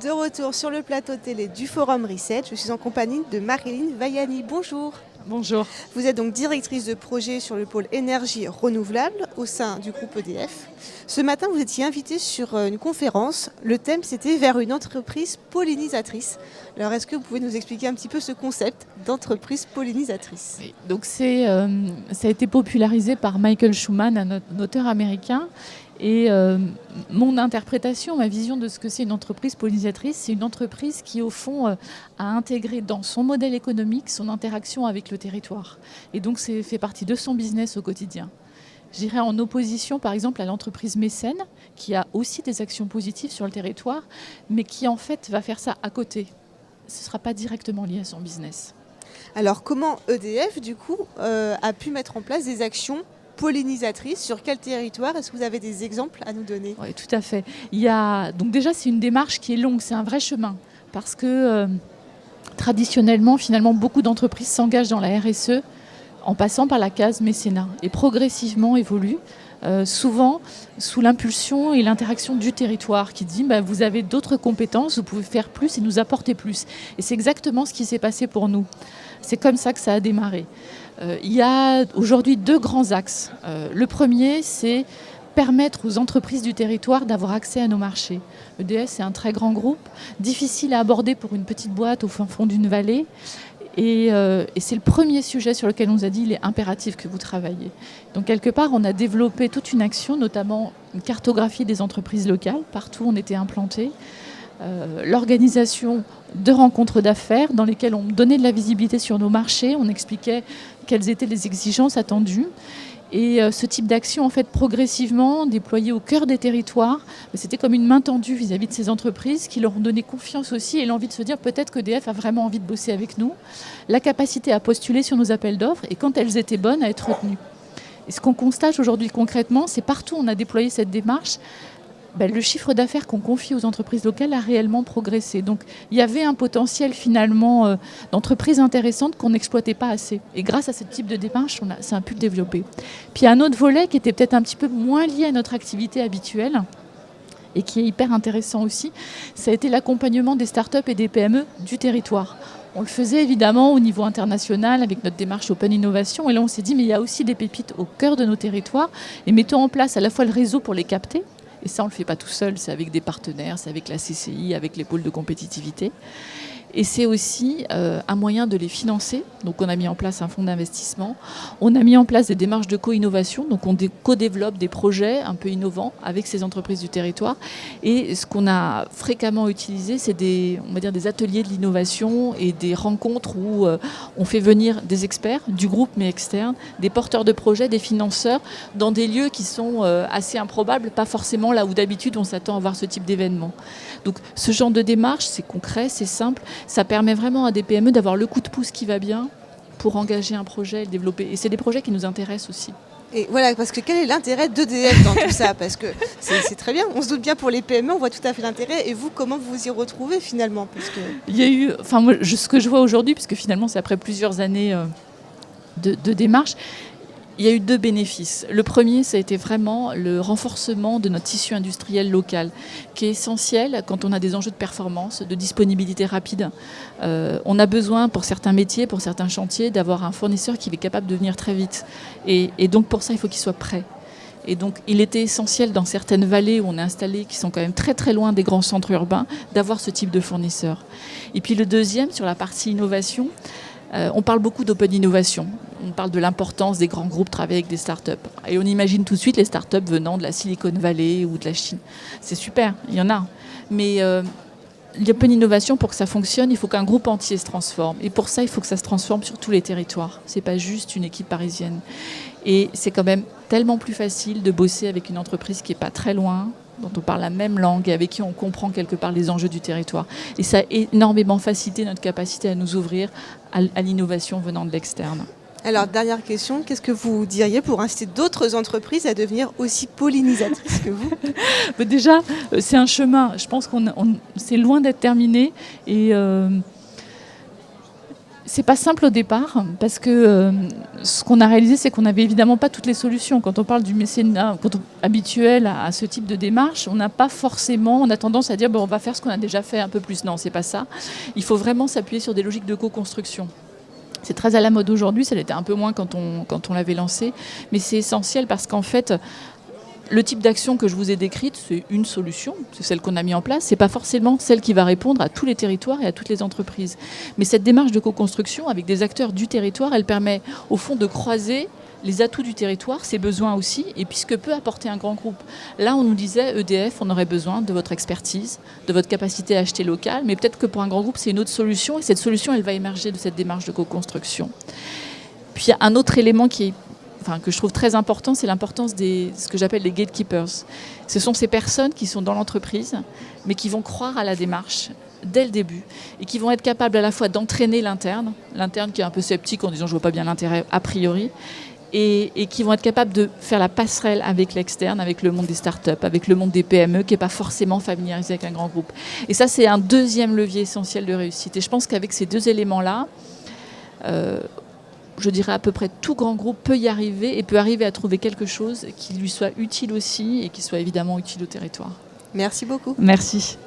De retour sur le plateau télé du Forum Reset, je suis en compagnie de Marilyn Vaiani. Bonjour. Bonjour. Vous êtes donc directrice de projet sur le pôle énergie renouvelable au sein du groupe EDF. Ce matin, vous étiez invitée sur une conférence. Le thème, c'était vers une entreprise pollinisatrice. Alors, est-ce que vous pouvez nous expliquer un petit peu ce concept d'entreprise pollinisatrice ? Oui, donc ça a été popularisé par Michael Schumann, un auteur américain. Et mon interprétation, ma vision de ce que c'est une entreprise pollinisatrice, c'est une entreprise qui, au fond, a intégré dans son modèle économique son interaction avec le territoire. Et donc, c'est fait partie de son business au quotidien. Je dirais en opposition, par exemple, à l'entreprise mécène, qui a aussi des actions positives sur le territoire, mais qui, en fait, va faire ça à côté. Ce ne sera pas directement lié à son business. Alors, comment EDF, du coup, a pu mettre en place des actions pollinisatrices? Sur quel territoire? Est-ce que vous avez des exemples à nous donner? Oui, tout à fait. Donc déjà, c'est une démarche qui est longue, c'est un vrai chemin. Parce que traditionnellement, finalement, beaucoup d'entreprises s'engagent dans la RSE en passant par la case mécénat et progressivement évoluent, souvent sous l'impulsion et l'interaction du territoire qui dit vous avez d'autres compétences, vous pouvez faire plus et nous apporter plus. Et c'est exactement ce qui s'est passé pour nous. C'est comme ça que ça a démarré. Il y a aujourd'hui 2 grands axes. Le premier, c'est permettre aux entreprises du territoire d'avoir accès à nos marchés. EDF, c'est un très grand groupe, difficile à aborder pour une petite boîte au fin fond d'une vallée. Et c'est le premier sujet sur lequel on nous a dit il est impératif que vous travaillez. Donc quelque part, on a développé toute une action, notamment une cartographie des entreprises locales, partout où on était implanté. L'organisation de rencontres d'affaires dans lesquelles on donnait de la visibilité sur nos marchés, on expliquait quelles étaient les exigences attendues. Et ce type d'action, en fait, progressivement déployé au cœur des territoires, c'était comme une main tendue vis-à-vis de ces entreprises qui leur ont donné confiance aussi et l'envie de se dire peut-être qu'EDF a vraiment envie de bosser avec nous, la capacité à postuler sur nos appels d'offres et quand elles étaient bonnes, à être retenues. Et ce qu'on constate aujourd'hui concrètement, c'est partout où on a déployé cette démarche, le chiffre d'affaires qu'on confie aux entreprises locales a réellement progressé. Donc il y avait un potentiel finalement d'entreprises intéressantes qu'on n'exploitait pas assez. Et grâce à ce type de démarche, ça a pu le développer. Puis il y a un autre volet qui était peut-être un petit peu moins lié à notre activité habituelle et qui est hyper intéressant aussi, ça a été l'accompagnement des startups et des PME du territoire. On le faisait évidemment au niveau international avec notre démarche Open Innovation. Et là, on s'est dit, mais il y a aussi des pépites au cœur de nos territoires. Et mettons en place à la fois le réseau pour les capter. Et ça, on ne le fait pas tout seul, c'est avec des partenaires, c'est avec la CCI, avec les pôles de compétitivité. Et c'est aussi un moyen de les financer. Donc on a mis en place un fonds d'investissement. On a mis en place des démarches de co-innovation. Donc on co-développe des projets un peu innovants avec ces entreprises du territoire. Et ce qu'on a fréquemment utilisé, c'est des ateliers de l'innovation et des rencontres où on fait venir des experts du groupe mais externes, des porteurs de projets, des financeurs, dans des lieux qui sont assez improbables, pas forcément là où d'habitude on s'attend à voir ce type d'événement. Donc ce genre de démarche, c'est concret, c'est simple. Ça permet vraiment à des PME d'avoir le coup de pouce qui va bien pour engager un projet et le développer. Et c'est des projets qui nous intéressent aussi. Et voilà, parce que quel est l'intérêt d'EDF dans tout ça? Parce que c'est très bien, on se doute bien pour les PME, on voit tout à fait l'intérêt. Et vous, comment vous vous y retrouvez finalement? Parce que... Il y a eu, ce que je vois aujourd'hui, puisque finalement c'est après plusieurs années de démarche, il y a eu 2 bénéfices. Le premier, ça a été vraiment le renforcement de notre tissu industriel local, qui est essentiel quand on a des enjeux de performance, de disponibilité rapide. On a besoin, pour certains métiers, pour certains chantiers, d'avoir un fournisseur qui est capable de venir très vite. Et donc, pour ça, il faut qu'il soit prêt. Et donc, il était essentiel dans certaines vallées où on est installé, qui sont quand même très très loin des grands centres urbains, d'avoir ce type de fournisseur. Et puis le deuxième, sur la partie innovation, on parle beaucoup d'open innovation. On parle de l'importance des grands groupes travailler avec des startups. Et on imagine tout de suite les startups venant de la Silicon Valley ou de la Chine. C'est super, il y en a. Mais l'open innovation, pour que ça fonctionne, il faut qu'un groupe entier se transforme. Et pour ça, il faut que ça se transforme sur tous les territoires. Ce n'est pas juste une équipe parisienne. Et c'est quand même tellement plus facile de bosser avec une entreprise qui n'est pas très loin, dont on parle la même langue et avec qui on comprend quelque part les enjeux du territoire. Et ça a énormément facilité notre capacité à nous ouvrir à l'innovation venant de l'externe. Alors, dernière question, qu'est-ce que vous diriez pour inciter d'autres entreprises à devenir aussi pollinisatrices que vous? Déjà, c'est un chemin. Je pense c'est loin d'être terminé. Et C'est pas simple au départ parce que ce qu'on a réalisé, c'est qu'on n'avait évidemment pas toutes les solutions. Quand on parle du mécénat habituel à ce type de démarche, on n'a pas forcément, on a tendance à dire bon, on va faire ce qu'on a déjà fait un peu plus. Non, c'est pas ça. Il faut vraiment s'appuyer sur des logiques de co-construction. C'est très à la mode aujourd'hui, ça l'était un peu moins quand on l'avait lancé, mais c'est essentiel parce qu'en fait, le type d'action que je vous ai décrite, c'est une solution, c'est celle qu'on a mis en place. C'est pas forcément celle qui va répondre à tous les territoires et à toutes les entreprises. Mais cette démarche de co-construction avec des acteurs du territoire, elle permet au fond de croiser les atouts du territoire, ses besoins aussi, et puis ce que peut apporter un grand groupe. Là, on nous disait, EDF, on aurait besoin de votre expertise, de votre capacité à acheter local, mais peut-être que pour un grand groupe, c'est une autre solution, et cette solution, elle va émerger de cette démarche de co-construction. Puis un autre élément que je trouve très important, c'est l'importance ce que j'appelle les gatekeepers. Ce sont ces personnes qui sont dans l'entreprise, mais qui vont croire à la démarche dès le début et qui vont être capables à la fois d'entraîner l'interne qui est un peu sceptique en disant je ne vois pas bien l'intérêt a priori, et qui vont être capables de faire la passerelle avec l'externe, avec le monde des startups, avec le monde des PME qui n'est pas forcément familiarisé avec un grand groupe. Et ça, c'est un deuxième levier essentiel de réussite. Et je pense qu'avec ces deux éléments-là, je dirais à peu près tout grand groupe peut y arriver et peut arriver à trouver quelque chose qui lui soit utile aussi et qui soit évidemment utile au territoire. Merci beaucoup. Merci.